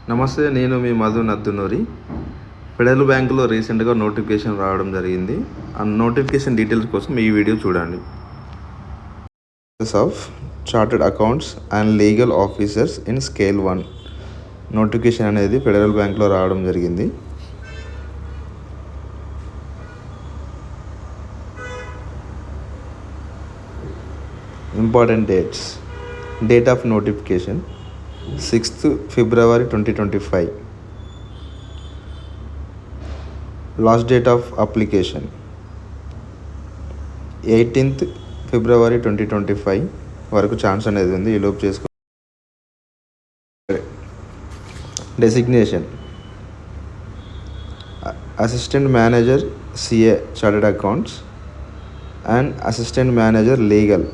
నమస్తే, నేను మీ మధు నద్దునూరి. ఫెడరల్ బ్యాంకులో రీసెంట్గా నోటిఫికేషన్ రావడం జరిగింది. ఆ నోటిఫికేషన్ డీటెయిల్స్ కోసం ఈ వీడియో చూడండి. Of chartered accounts and legal officers in scale 1 notification అనేది ఫెడరల్ బ్యాంక్లో రావడం జరిగింది. Important dates. Date of notification 6th February 2025. Last date of application 18th February 2025 వరకు ఛాన్స్ అనేది ఉంది. ఈలోపు చేసుకో. Designation assistant manager CA chartered accounts and assistant manager legal